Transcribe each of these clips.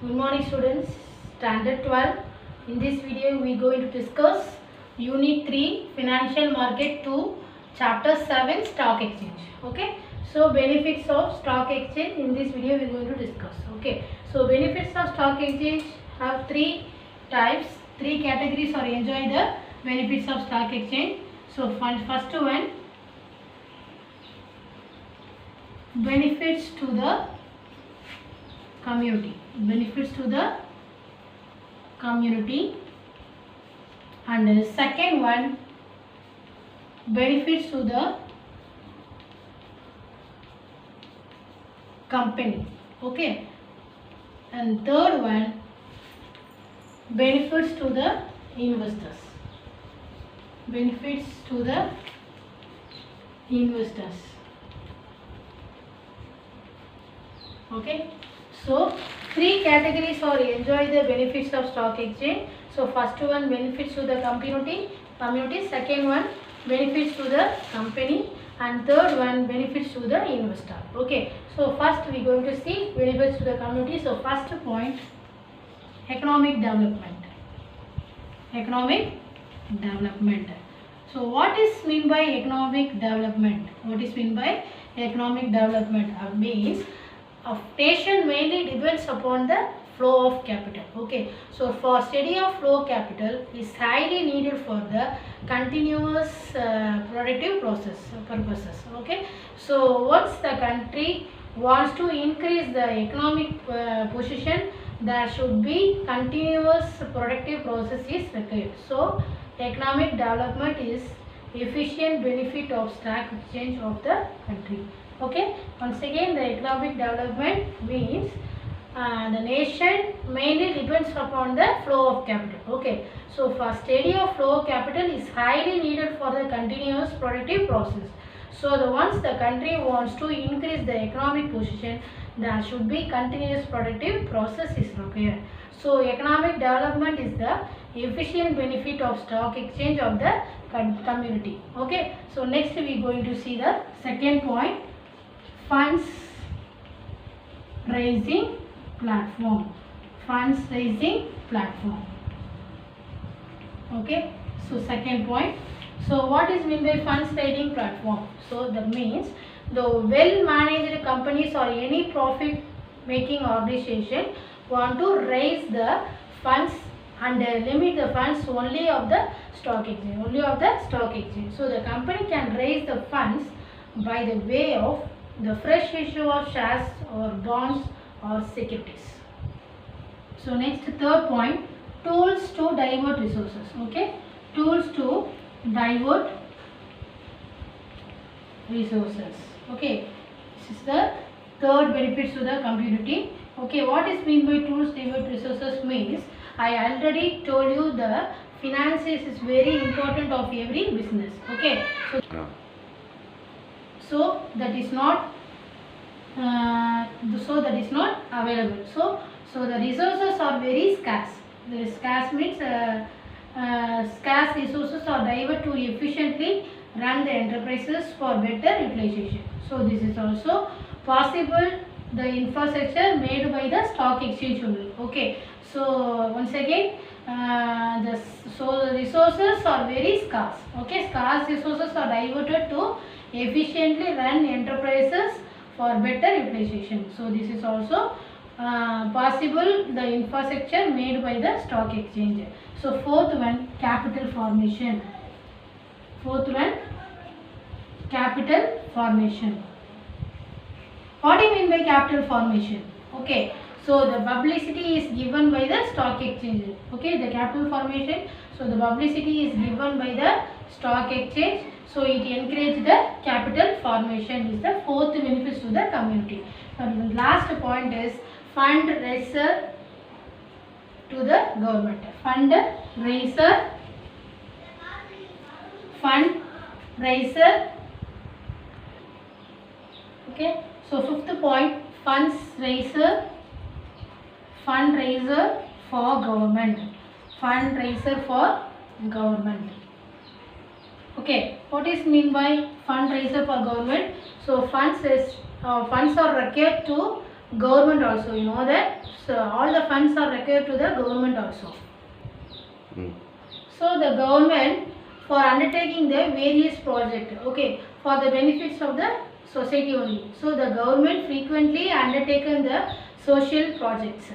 Good morning students, standard 12. In this video we are going to discuss unit 3 financial market 2 chapter 7 stock exchange. Okay, so benefits of stock exchange in this video we are going to discuss. Okay, so benefits of stock exchange have three types, three categories or enjoy the benefits of stock exchange. So first one, benefits to the community, and the second one, benefits to the company. Okay, and third one, benefits to the investors. Okay, so three categories or enjoy the benefits of stock exchange. So first one, benefits to the community, second one, benefits to the company, and third one, benefits to the investor. Okay, so first we are going to see benefits to the community. So first point, economic development. So what is mean by economic development? Means a nation mainly depends upon the flow of capital. Okay, so for study of flow of capital is highly needed for the continuous productive purposes. Okay, so once the country wants to increase the economic position, there should be continuous productive process is required. So economic development is efficient benefit of stock exchange of the country. Okay, once again, the economic development means the nation mainly depends upon the flow of capital. Okay, so for study of flow of capital is highly needed for the continuous productive process. So once the country wants to increase the economic position, there should be continuous productive process is required. So economic development is the efficient benefit of stock exchange of the community. Okay, so next we are going to see the second point, funds raising platform. Okay, so second point. So what is mean by funds raising platform? So that means the well managed companies or any profit making organization want to raise the funds and limit the funds only of the stock exchange. So the company can raise the funds by the way of the fresh issue of shares or bonds or securities. So next, third point, tools to divert resources. Okay, tools to divert resources. Okay, this is the third benefits to the community. Okay, what is mean by tools to divert resources means I already told you the finances is very important of every business. Okay, so that is not available. So the resources are very scarce. The scarce means scarce resources are diverted to efficiently run the enterprises for better utilization. So this is also possible, the infrastructure made by the stock exchange only. Okay, so once again, the resources are very scarce. Okay, scarce resources are diverted to efficiently run enterprises for better utilization. So this is also possible, the infrastructure made by the stock exchange. So fourth one, capital formation. What do you mean by capital formation? Okay, so the publicity is given by the stock exchange. Okay, the capital formation, so the publicity is given by the stock exchange, so it encourages the capital formation is the fourth benefits to the community. And the last point is fundraiser to the government. Fundraiser. Okay, so fifth point, fundraiser for government. Okay, what is mean by fundraiser for government? So funds are required to government also, you know that. So all the funds are required to the government also. So the government for undertaking the various projects, okay, for the benefits of the society only. So the government frequently undertaken the social projects.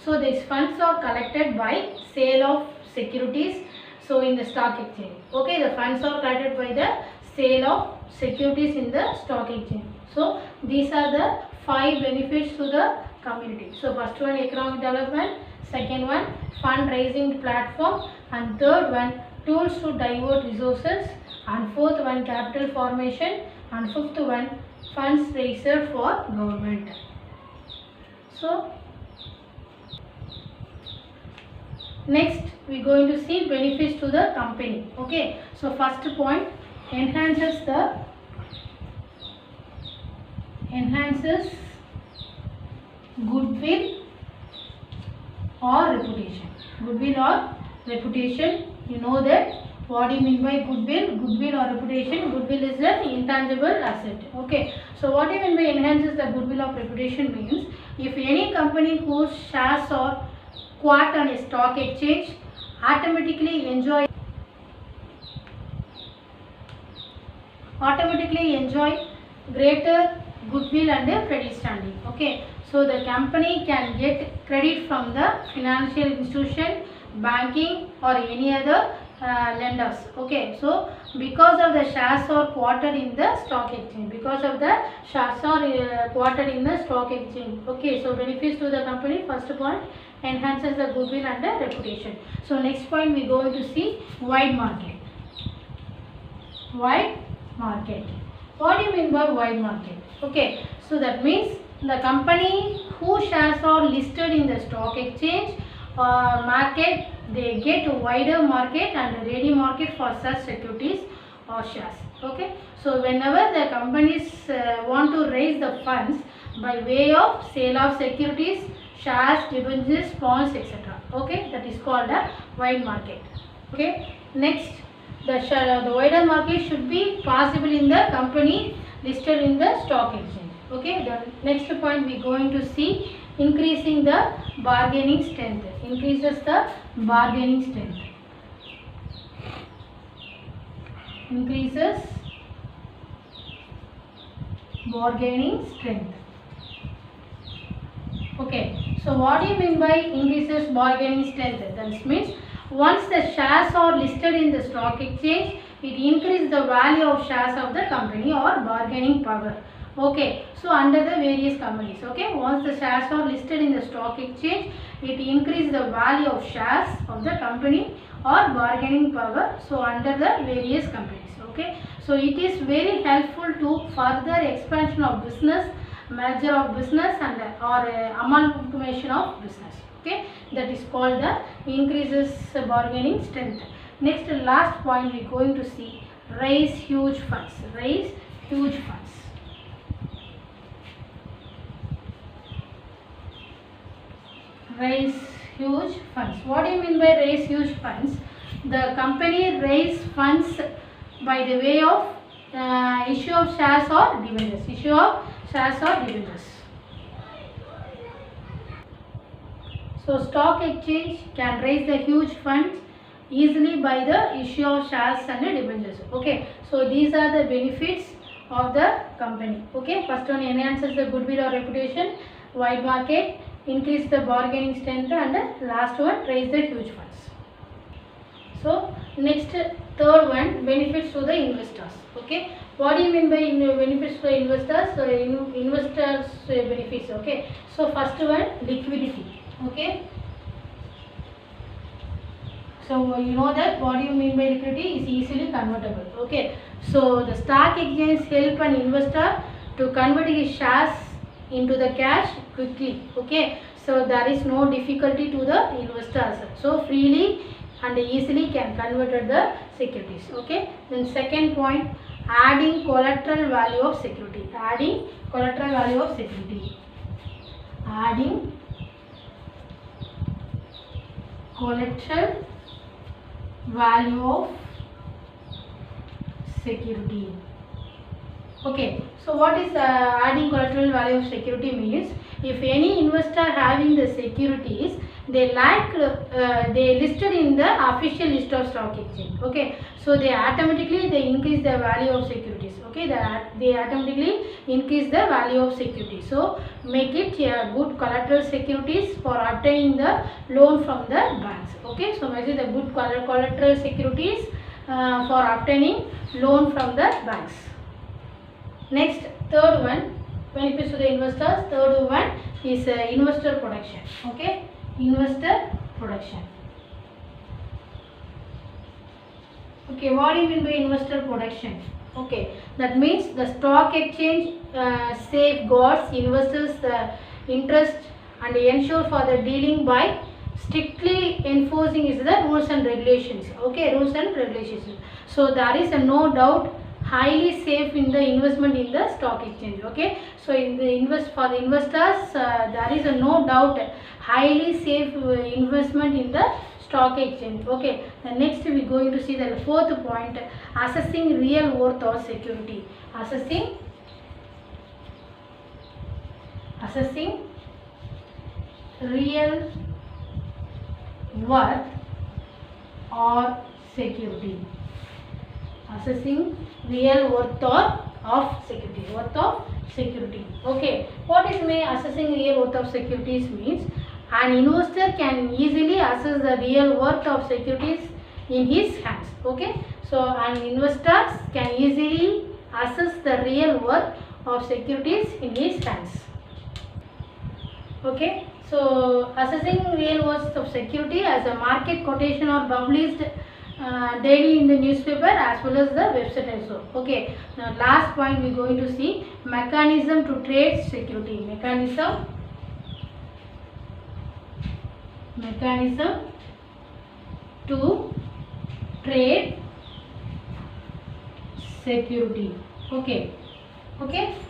So these funds are collected by sale of securities. So in the stock exchange, okay, the funds are collected by the sale of securities in the stock exchange. So these are the 5 benefits to the community. So first one, economic development. Second one, fundraising platform. And third one, tools to divert resources. And fourth one, capital formation. And fifth one, funds raiser for government. So next we are going to see benefits to the company. Okay, so first point, enhances goodwill or reputation. Goodwill or reputation, you know that. What do you mean by goodwill? Goodwill or reputation? Goodwill is an intangible asset. Okay, so what do you mean by enhances the goodwill of reputation means, if any company whose shares are quoted on a stock exchange automatically enjoy greater goodwill and credit standing. Okay, so the company can get credit from the financial institution, banking or any other lenders. Okay, so because of the shares are quoted in the stock exchange, Okay, so benefits to the company, first point, enhances the goodwill and the reputation. So next point we are going to see wide market. Wide market. What do you mean by wide market? Okay, so that means the company whose shares are listed in the stock exchange or market, they get a wider market and a ready market for such securities or shares. Okay, so whenever the companies want to raise the funds by way of sale of securities, shares, debentures, bonds, etc. Okay, that is called a wide market. Okay, next, the wider market should be possible in the company listed in the stock exchange. Okay, the next point we are going to see increasing the bargaining strength. Increases the bargaining strength. Increases bargaining strength. Okay, so what do you mean by increases bargaining strength? That means once the shares are listed in the stock exchange, it increases the value of shares of the company or bargaining power. Okay, so under the various companies. Okay, once the shares are listed in the stock exchange, it increases the value of shares of the company or bargaining power. So under the various companies. Okay, so it is very helpful to further expansion of business, merger of business and or amalgamation of business. Okay, that is called the increases bargaining strength. Next, last point we are going to see raise huge funds. Raise huge funds. Raise huge funds. What do you mean by raise huge funds? The company raise funds by the way of issue of shares or debentures. Issue of shares or debentures. So stock exchange can raise the huge funds easily by the issue of shares and debentures. Okay, so these are the benefits of the company. Okay, first one, enhances the goodwill or reputation, wide market, increase the bargaining strength, and last one, raise the huge funds. So next, third one, benefits to the investors. Okay, what do you mean by benefits to investors? So investors benefits. Okay, so first one, liquidity. Okay, so you know that what do you mean by liquidity is easily convertible. Okay, so the stock exchange help an investor to convert his shares into the cash quickly. Okay, so there is no difficulty to the investors, so freely and easily can convert the securities. Okay, then second point, adding collateral value of security. Adding collateral value of security. Adding collateral value of security. Okay, so what is adding collateral value of security means, if any investor having the securities, they listed in the official list of stock exchange. Okay, so they increase the value of securities. Okay, they automatically increase the value of security. So make it good collateral securities for obtaining the loan from the banks. Okay, so make it the good collateral securities for obtaining loan from the banks. Next, third one, benefits to the investors. Third one is investor protection. Okay, investor protection. Okay, what do you mean by investor protection? Okay, that means the stock exchange safeguards investors' interest and ensure for the dealing by strictly enforcing is the rules and regulations. Okay, rules and regulations. So there is no doubt highly safe in the investment in the stock exchange. Okay, so in the for the investors there is no doubt highly safe investment in the stock exchange. Okay, the next we are going to see the fourth point, assessing real worth of security. Assessing real worth or security. Assessing real worth of security. Okay, what is mean assessing real worth of securities means, an investor can easily assess the real worth of securities in his hands. Okay, so an investor can easily assess the real worth of securities in his hands. Okay, so assessing real worth of security as a market quotation or published daily in the newspaper as well as the website also. Okay, now last point we are going to see mechanism to trade security. Mechanism to trade security. Okay,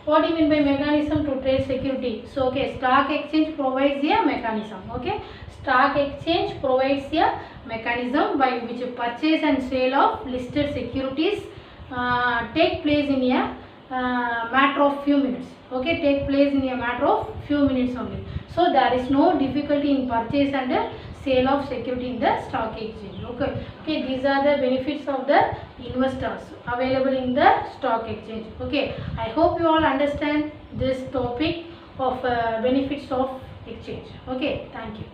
what do you mean by mechanism to trade security? So okay, stock exchange provides a mechanism. Okay, stock exchange provides a mechanism by which purchase and sale of listed securities take place in a matter of few minutes. Okay, take place in a matter of few minutes only. So there is no difficulty in purchase and sale of security in the stock exchange. Okay, these are the benefits of the investors available in the stock exchange. Okay, I hope you all understand this topic of benefits of exchange. Okay, thank you.